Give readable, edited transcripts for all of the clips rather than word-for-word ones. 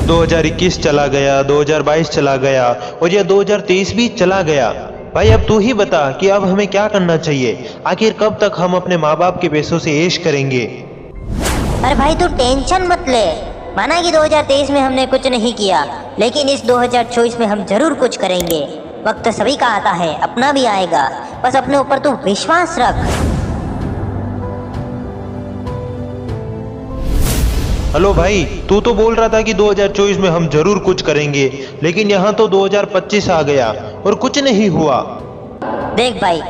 2021 चला गया, 2022 चला गया और ये 2023 भी चला गया। भाई अब तू ही बता कि अब हमें क्या करना चाहिए। आखिर कब तक हम अपने माँ बाप के पैसों से ऐश करेंगे। अरे भाई तू टेंशन मत ले। माना कि 2023 में हमने कुछ नहीं किया, लेकिन इस 2024 में हम जरूर कुछ करेंगे। वक्त सभी का आता है, अपना भी आएगा। बस अपने ऊपर तू विश्वास रख। हेलो भाई, तू तो बोल रहा था कि 2024 में हम जरूर कुछ करेंगे, लेकिन यहाँ तो 2025 आ गया और कुछ नहीं हुआ। देख भाई,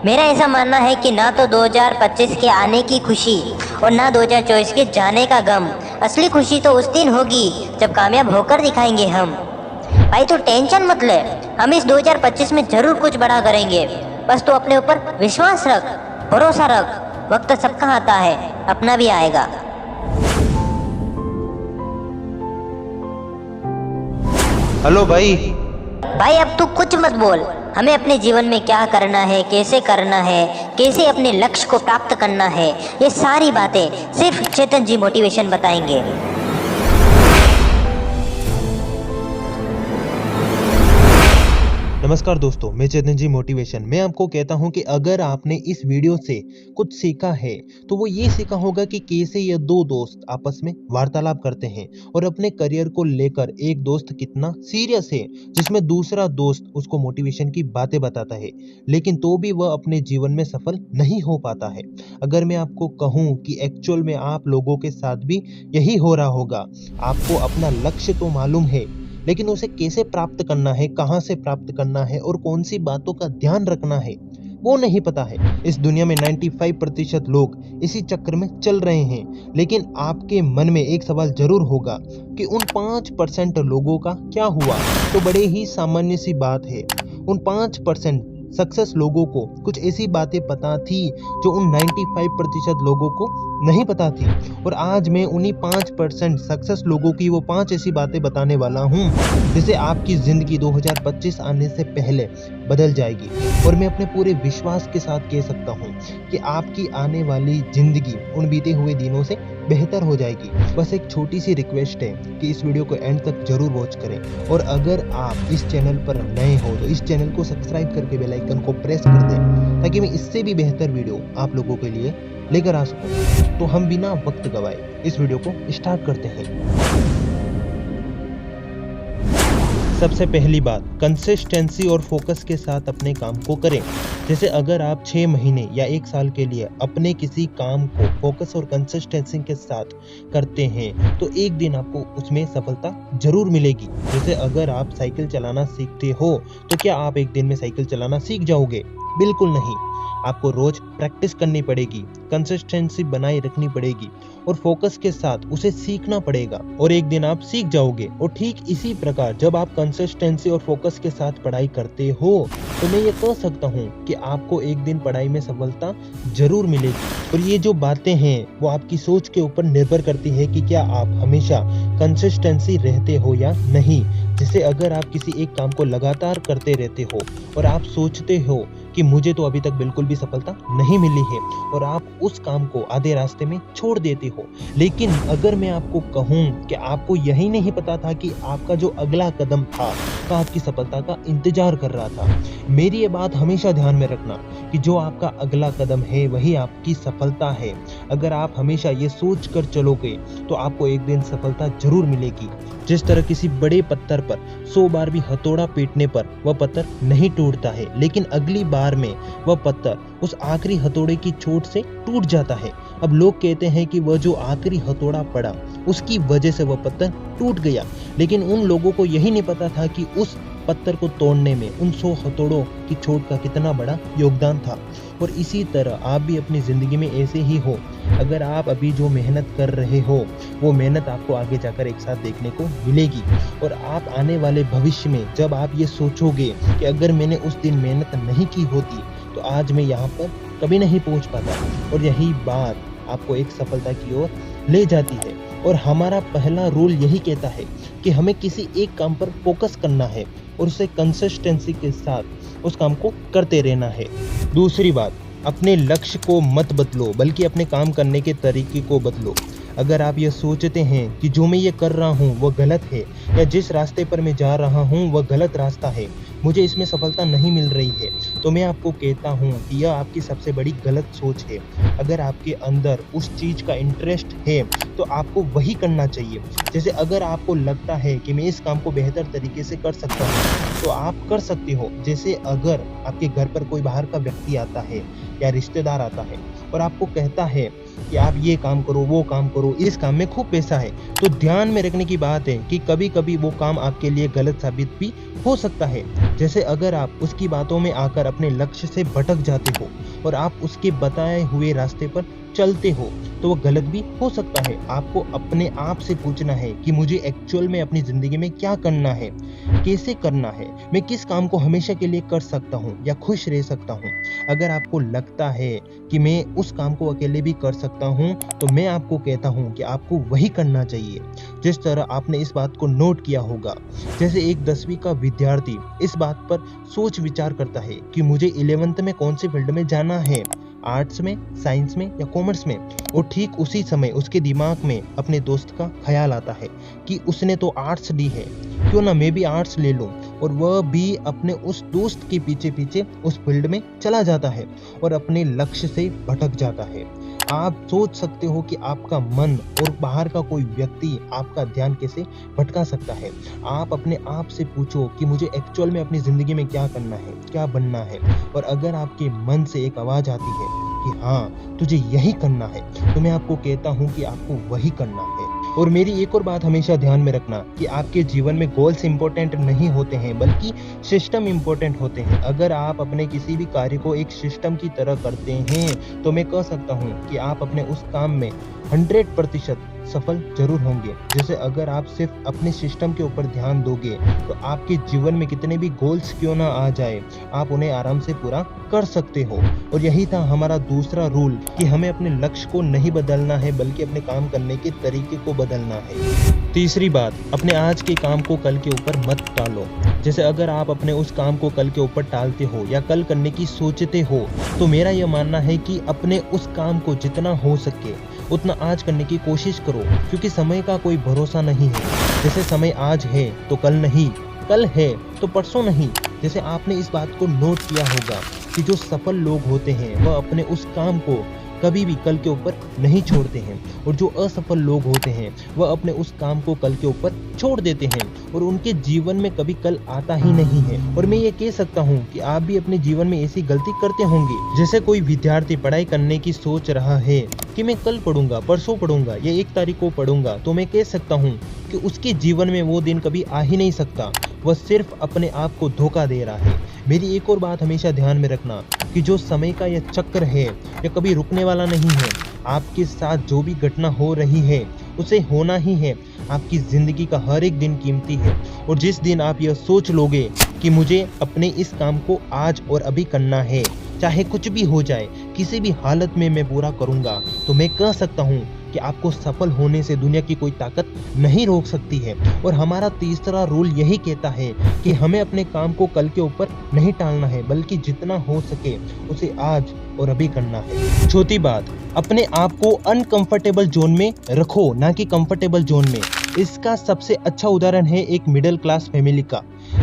मेरा ऐसा मानना है कि ना तो 2025 के आने की खुशी और ना 2024 के जाने का गम। असली खुशी तो उस दिन होगी जब कामयाब होकर दिखाएंगे हम। भाई तू टेंशन मत ले, हम इस 2025 में जरूर कुछ बड़ा करेंगे। बस तू अपने ऊपर विश्वास रख, भरोसा रख। वक्त सबका आता है, अपना भी आएगा। हेलो भाई। भाई अब तू कुछ मत बोल। हमें अपने जीवन में क्या करना है, कैसे करना है, कैसे अपने लक्ष्य को प्राप्त करना है, ये सारी बातें सिर्फ चेतन जी मोटिवेशन बताएंगे। नमस्कार दोस्तों, मैं चेतन जी मोटिवेशन। मैं आपको कहता हूं कि अगर आपने इस वीडियो से कुछ सीखा है तो वो ये सीखा होगा कि कैसे ये दो दोस्त आपस में वार्तालाप करते हैं और अपने करियर को लेकर एक दोस्त कितना सीरियस है, जिसमें दूसरा दोस्त उसको मोटिवेशन की बातें बताता है, लेकिन तो भी वह अपने जीवन में सफल नहीं हो पाता है। अगर मैं आपको कहूँ कि एक्चुअल में आप लोगों के साथ भी यही हो रहा होगा। आपको अपना लक्ष्य तो मालूम है, लेकिन उसे कैसे प्राप्त करना है, कहाँ से प्राप्त करना है और कौन सी बातों का ध्यान रखना है, वो नहीं पता है। इस दुनिया में 95% लोग इसी चक्कर में चल रहे हैं, लेकिन आपके मन में एक सवाल जरूर होगा कि उन 5% लोगों का क्या हुआ। तो बड़े ही सामान्य सी बात है, उन 5% सक्सेस लोगों को कुछ ऐसी बातें पता थी जो उन 95% लोगों को नहीं पता थी। और आज मैं उन्हीं 5% सक्सेस लोगों की वो 5 ऐसी बातें बताने वाला हूँ जिससे आपकी ज़िंदगी 2025 आने से पहले बदल जाएगी। और मैं अपने पूरे विश्वास के साथ कह सकता हूँ कि आपकी आने वाली ज़िंदगी उन बीते हुए दिनों से बेहतर हो जाएगी। बस एक छोटी सी रिक्वेस्ट है कि इस वीडियो को एंड तक जरूर वॉच करें। और अगर आप इस चैनल पर नए हो तो इस चैनल को सब्सक्राइब करके बेल आइकन को प्रेस कर दें, ताकि मैं इससे भी बेहतर वीडियो आप लोगों के लिए लेकर आ सकूं। तो हम बिना वक्त गवाए इस वीडियो को स्टार्ट करते हैं। सबसे पहली बात, कंसिस्टेंसी और फोकस के साथ अपने काम को करें। जैसे अगर आप 6 महीने या 1 साल के लिए अपने किसी काम को फोकस और कंसिस्टेंसी के साथ करते हैं तो एक दिन आपको उसमें सफलता जरूर मिलेगी। जैसे अगर आप साइकिल चलाना सीखते हो तो क्या आप एक दिन में साइकिल चलाना सीख जाओगे? बिल्कुल नहीं। आपको रोज प्रैक्टिस करनी पड़ेगी, कंसिस्टेंसी बनाए रखनी पड़ेगी और फोकस के साथ उसे सीखना पड़ेगा और एक दिन आप सीख जाओगे। और ठीक इसी प्रकार जब आप कंसिस्टेंसी और फोकस के साथ पढ़ाई करते हो तो मैं ये कह सकता हूँ कि आपको एक दिन पढ़ाई में सफलता जरूर मिलेगी। और ये जो बातें हैं वो आपकी सोच के ऊपर निर्भर करती है कि क्या आप हमेशा कंसिस्टेंसी रहते हो या नहीं। जैसे अगर आप किसी एक काम को लगातार करते रहते हो और आप सोचते हो कि मुझे तो अभी तक बिल्कुल भी सफलता नहीं मिली है और आप उस काम को आधे रास्ते में छोड़ देते हो। लेकिन अगर मैं आपको कहूँ कि आपको यही नहीं पता था कि आपका जो अगला कदम था तो आपकी सफलता का इंतजार कर रहा था। मेरी ये बात हमेशा ध्यान में रखना कि जो आपका अगला कदम है वही आपकी सफलता है। अगर आप हमेशा ये सोच कर चलोगे तो आपको एक दिन सफलता जरूर मिलेगी। जिस तरह किसी बड़े पत्थर पर 100 बार भी हथौड़ा पीटने पर वह पत्थर नहीं टूटता है, लेकिन अगली बार में वह पत्थर उस आखिरी हथौड़े की चोट से टूट जाता है। अब लोग कहते हैं कि वह जो आखिरी हथौड़ा पड़ा उसकी वजह से वह पत्थर टूट गया, लेकिन उन लोगों को यही नहीं पता था कि उस पत्थर को तोड़ने में उन 100 हथौड़ों की चोट का कितना बड़ा योगदान था। और इसी तरह आप भी अपनी ज़िंदगी में ऐसे ही हो। अगर आप अभी जो मेहनत कर रहे हो वो मेहनत आपको आगे जाकर एक साथ देखने को मिलेगी। और आप आने वाले भविष्य में जब आप ये सोचोगे कि अगर मैंने उस दिन मेहनत नहीं की होती तो आज मैं यहाँ पर कभी नहीं पहुँच पाता। और यही बात आपको एक सफलता की ओर ले जाती है। और हमारा पहला रूल यही कहता है कि हमें किसी एक काम पर फोकस करना है और उसे कंसिस्टेंसी के साथ उस काम को करते रहना है। दूसरी बात, अपने लक्ष्य को मत बदलो बल्कि अपने काम करने के तरीके को बदलो। अगर आप ये सोचते हैं कि जो मैं ये कर रहा हूँ वह गलत है या जिस रास्ते पर मैं जा रहा हूँ वह गलत रास्ता है, मुझे इसमें सफलता नहीं मिल रही है, तो मैं आपको कहता हूँ कि यह आपकी सबसे बड़ी गलत सोच है। अगर आपके अंदर उस चीज़ का इंटरेस्ट है तो आपको वही करना चाहिए। जैसे अगर आपको लगता है कि मैं इस काम को बेहतर तरीके से कर सकता हूँ तो आप कर सकते हो। जैसे अगर आपके घर पर कोई बाहर का व्यक्ति आता है या रिश्तेदार आता है और आपको कहता है कि आप ये काम करो, वो काम करो, इस काम में खूब पैसा है, तो ध्यान में रखने की बात है कि कभी कभी वो काम आपके लिए गलत साबित भी हो सकता है। जैसे अगर आप उसकी बातों में आकर अपने लक्ष्य से भटक जाते हो और आप उसके बताए हुए रास्ते पर चलते हो तो वो गलत भी हो सकता है। आपको अपने आप से पूछना है कि मुझे एक्चुअल में अपनी ज़िंदगी में क्या करना है, कैसे करना है, मैं किस काम को हमेशा के लिए कर सकता हूँ या खुश रह सकता हूँ। अगर आपको लगता है कि मैं उस काम को अकेले भी कर सकता हूँ तो मैं आपको कहता हूँ कि आपको वही करना चाहिए। जिस तरह आपने इस बात को नोट किया होगा, जैसे एक 10वीं का विद्यार्थी इस बात पर सोच विचार करता है कि मुझे 11th में कौन से फील्ड में जाना है, आर्ट्स में, साइंस में या कॉमर्स में, और ठीक उसी समय उसके दिमाग में अपने दोस्त का ख्याल आता है कि उसने तो आर्ट्स ली है, क्यों ना मैं भी आर्ट्स ले लूं, और वह भी अपने उस दोस्त के पीछे पीछे उस फील्ड में चला जाता है और अपने लक्ष्य से भटक जाता है। आप सोच सकते हो कि आपका मन और बाहर का कोई व्यक्ति आपका ध्यान कैसे भटका सकता है। आप अपने आप से पूछो कि मुझे एक्चुअल में अपनी ज़िंदगी में क्या करना है, क्या बनना है, और अगर आपके मन से एक आवाज़ आती है कि हाँ तुझे यही करना है, तो मैं आपको कहता हूँ कि आपको वही करना है। और मेरी एक और बात हमेशा ध्यान में रखना कि आपके जीवन में गोल्स इंपॉर्टेंट नहीं होते हैं बल्कि सिस्टम इंपॉर्टेंट होते हैं। अगर आप अपने किसी भी कार्य को एक सिस्टम की तरह करते हैं तो मैं कह सकता हूँ कि आप अपने उस काम में 100% सफल जरूर होंगे। जैसे अगर आप सिर्फ अपने सिस्टम के ऊपर ध्यान दोगे तो आपके जीवन में कितने भी गोल्स क्यों ना आ जाए, आप उन्हें आराम से पूरा कर सकते हो। और यही था हमारा दूसरा रूल कि हमें अपने लक्ष्य को नहीं बदलना है बल्कि अपने काम करने के तरीके को बदलना है। तीसरी बात, अपने आज के काम को कल के ऊपर मत टालो। जैसे अगर आप अपने उस काम को कल के ऊपर टालते हो या कल करने की सोचते हो तो मेरा यह मानना है कि अपने उस काम को जितना हो सके उतना आज करने की कोशिश करो, क्योंकि समय का कोई भरोसा नहीं है। जैसे समय आज है तो कल नहीं, कल है तो परसों नहीं। जैसे आपने इस बात को नोट किया होगा कि जो सफल लोग होते हैं वह अपने उस काम को कभी भी कल के ऊपर नहीं छोड़ते हैं, और जो असफल लोग होते हैं वह अपने उस काम को कल के ऊपर छोड़ देते हैं और उनके जीवन में कभी कल आता ही नहीं है। और मैं ये कह सकता हूँ कि आप भी अपने जीवन में ऐसी गलती करते होंगे। जैसे कोई विद्यार्थी पढ़ाई करने की सोच रहा है कि मैं कल पढ़ूंगा, परसों पढ़ूंगा या 1 तारीख को पढ़ूंगा, तो मैं कह सकता हूँ कि उसके जीवन में वो दिन कभी आ ही नहीं सकता। वह सिर्फ अपने आप को धोखा दे रहा है। मेरी एक और बात हमेशा ध्यान में रखना कि जो समय का यह चक्र है यह कभी रुकने वाला नहीं है। आपके साथ जो भी घटना हो रही है उसे होना ही है। आपकी ज़िंदगी का हर एक दिन कीमती है, और जिस दिन आप यह सोच लोगे कि मुझे अपने इस काम को आज और अभी करना है, चाहे कुछ भी हो जाए, किसी भी हालत में मैं पूरा करूँगा, तो मैं कह सकता हूँ कि आपको सफल होने से दुनिया की कोई ताकत नहीं रोक सकती है। और हमारा तीसरा रूल यही कहता है कि हमें अपने काम को कल के ऊपर नहीं टालना है बल्कि जितना हो सके उसे आज और अभी करना है। चौथी बात, अपने आप को अनकंफर्टेबल जोन में रखो, ना कि कंफर्टेबल जोन में। इसका सबसे अच्छा उदाहरण है एक मिडिल क्लास फैमिली का।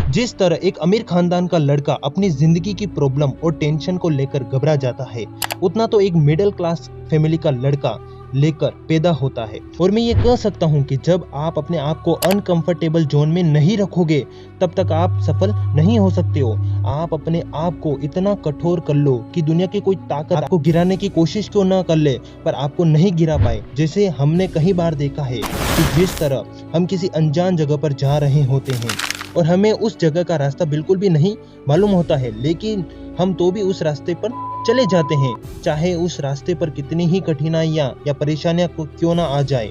जिस तरह एक अमीर खानदान का लड़का अपनी जिंदगी की प्रॉब्लम और टेंशन को लेकर घबरा जाता है, उतना तो एक मिडिल क्लास फैमिली का लड़का लेकर पैदा होता है। और मैं ये कह सकता हूँ कि जब आप अपने आप को अनकंफर्टेबल जोन में नहीं रखोगे तब तक आप सफल नहीं हो सकते हो। आप अपने आप को इतना कठोर कर लो कि दुनिया की कोई ताकत आपको गिराने की कोशिश क्यों ना कर ले, पर आपको नहीं गिरा पाए। जैसे हमने कई बार देखा है कि जिस तरह हम किसी अनजान जगह पर जा रहे होते हैं और हमें उस जगह का रास्ता बिल्कुल भी नहीं मालूम होता है, लेकिन हम तो भी उस रास्ते पर चले जाते हैं, चाहे उस रास्ते पर कितनी ही कठिनाइयाँ या परेशानियाँ क्यों ना आ जाए।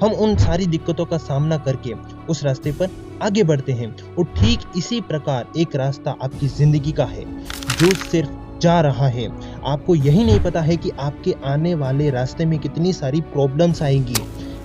हम उन सारी दिक्कतों का सामना करके उस रास्ते पर आगे बढ़ते हैं। और ठीक इसी प्रकार एक रास्ता आपकी जिंदगी का है जो सिर्फ जा रहा है। आपको यही नहीं पता है कि आपके आने वाले रास्ते में कितनी सारी प्रॉब्लम्स आएंगी,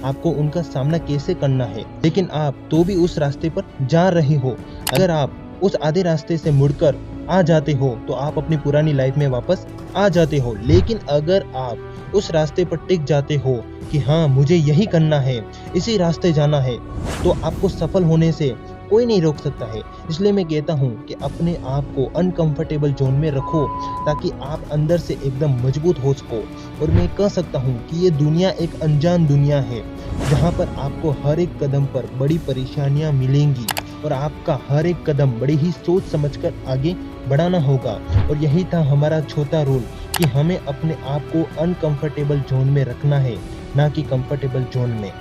आपको उनका सामना कैसे करना है, लेकिन आप तो भी उस रास्ते पर जा रहे हो। अगर आप उस आधे रास्ते से मुड़कर आ जाते हो तो आप अपनी पुरानी लाइफ में वापस आ जाते हो। लेकिन अगर आप उस रास्ते पर टिक जाते हो कि हाँ मुझे यही करना है, इसी रास्ते जाना है, तो आपको सफल होने से कोई नहीं रोक सकता है। इसलिए मैं कहता हूँ कि अपने आप को अनकंफर्टेबल जोन में रखो ताकि आप अंदर से एकदम मजबूत हो सको। और मैं कह सकता हूँ कि ये दुनिया एक अनजान दुनिया है जहाँ पर आपको हर एक कदम पर बड़ी परेशानियाँ मिलेंगी और आपका हर एक कदम बड़ी ही सोच समझकर आगे बढ़ाना होगा। और यही था हमारा छोटा रोल कि हमें अपने आप को अनकंफर्टेबल जोन में रखना है, ना कि कंफर्टेबल जोन में।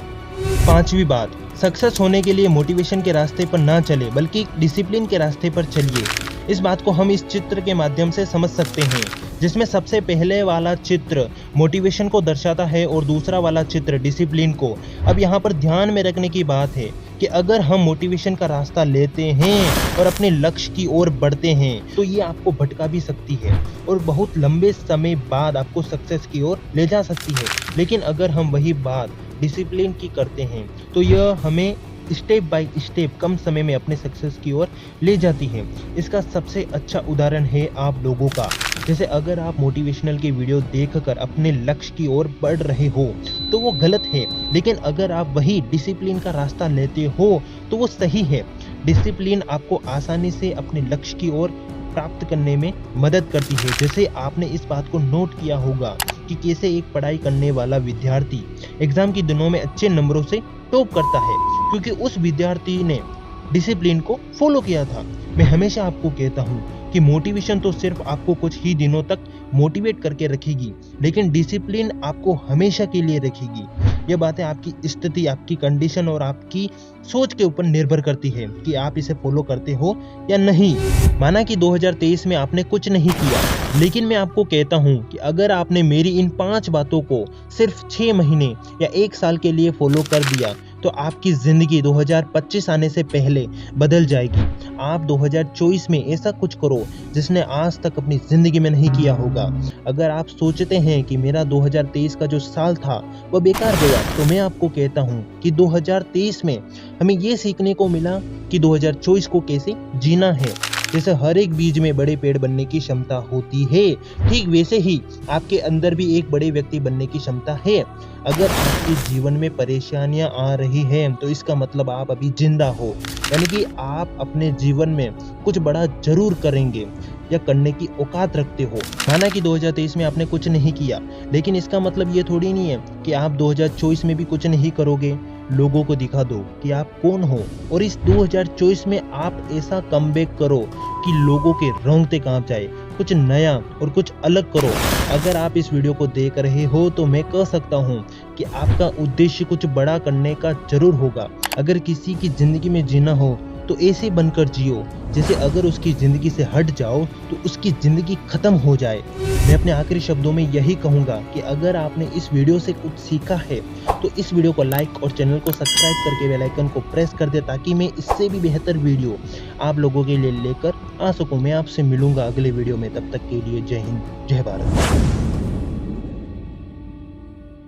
पांचवी बात, सक्सेस होने के लिए मोटिवेशन के रास्ते पर ना चले बल्कि डिसिप्लिन के रास्ते पर चलिए। इस बात को हम इस चित्र के माध्यम से समझ सकते हैं, जिसमें सबसे पहले वाला चित्र मोटिवेशन को दर्शाता है और दूसरा वाला चित्र डिसिप्लिन को। अब यहाँ पर ध्यान में रखने की बात है कि अगर हम मोटिवेशन का रास्ता लेते हैं और अपने लक्ष्य की ओर बढ़ते हैं तो ये आपको भटका भी सकती है और बहुत लंबे समय बाद आपको सक्सेस की ओर ले जा सकती है। लेकिन अगर हम वही बात डिसिप्लिन की करते हैं तो यह हमें स्टेप बाय स्टेप कम समय में अपने सक्सेस की ओर ले जाती है। इसका सबसे अच्छा उदाहरण है आप लोगों का। जैसे अगर आप मोटिवेशनल की वीडियो देखकर अपने लक्ष्य की ओर बढ़ रहे हो तो वो गलत है, लेकिन अगर आप वही डिसिप्लिन का रास्ता लेते हो तो वो सही है। डिसिप्लिन आपको आसानी से अपने लक्ष्य की ओर प्राप्त करने में मदद करती है। जैसे आपने इस बात को नोट किया होगा कि कैसे एक पढ़ाई करने वाला विद्यार्थी एग्जाम के दिनों में अच्छे नंबरों से टॉप करता है, क्योंकि उस विद्यार्थी ने डिसिप्लिन को फॉलो किया था। मैं हमेशा आपको कहता हूँ कि मोटिवेशन तो सिर्फ आपको कुछ ही दिनों तक मोटिवेट करके रखेगी, लेकिन डिसिप्लिन आपको हमेशा के लिए रखेगी। ये बातें आपकी स्थिति, आपकी कंडीशन और आपकी सोच के ऊपर निर्भर करती है कि आप इसे फॉलो करते हो या नहीं। माना कि 2023 में आपने कुछ नहीं किया, लेकिन मैं आपको कहता हूँ कि अगर आपने मेरी इन 5 बातों को सिर्फ 6 महीने या 1 साल के लिए फॉलो कर दिया तो आपकी जिंदगी 2025 आने से पहले बदल जाएगी। आप 2024 में ऐसा कुछ करो जिसने आज तक अपनी जिंदगी में नहीं किया होगा। अगर आप सोचते हैं कि मेरा 2023 का जो साल था वह बेकार गया, तो मैं आपको कहता हूँ कि 2023 में हमें ये सीखने को मिला कि 2024 को कैसे जीना है। जैसे हर एक बीज में बड़े पेड़ बनने की क्षमता होती है, ठीक वैसे ही आपके अंदर भी एक बड़े व्यक्ति बनने की क्षमता है। अगर आपके जीवन में परेशानियां आ रही हैं तो इसका मतलब आप अभी जिंदा हो, यानी कि आप अपने जीवन में कुछ बड़ा जरूर करेंगे या करने की औकात रखते हो। माना कि 2023 में आपने कुछ नहीं किया, लेकिन इसका मतलब ये थोड़ी नहीं है कि आप 2024 में भी कुछ नहीं करोगे। लोगों को दिखा दो कि आप कौन हो और इस 2024 में आप ऐसा कमबैक करो कि लोगों के रोंगटे कांप जाए। कुछ नया और कुछ अलग करो। अगर आप इस वीडियो को देख रहे हो तो मैं कह सकता हूँ कि आपका उद्देश्य कुछ बड़ा करने का जरूर होगा। अगर किसी की जिंदगी में जीना हो तो ऐसे बनकर जियो जैसे अगर उसकी जिंदगी से हट जाओ तो उसकी जिंदगी खत्म हो जाए। मैं अपने आखिरी शब्दों में यही कहूँगा कि अगर आपने इस वीडियो से कुछ सीखा है तो इस वीडियो को लाइक और चैनल को सब्सक्राइब करके बेल आइकन को प्रेस कर दे, ताकि मैं इससे भी बेहतर वीडियो आप लोगों के लिए लेकर आ सकूँ। मैं आपसे मिलूंगा अगले वीडियो में, तब तक के लिए जय हिंद, जय भारत।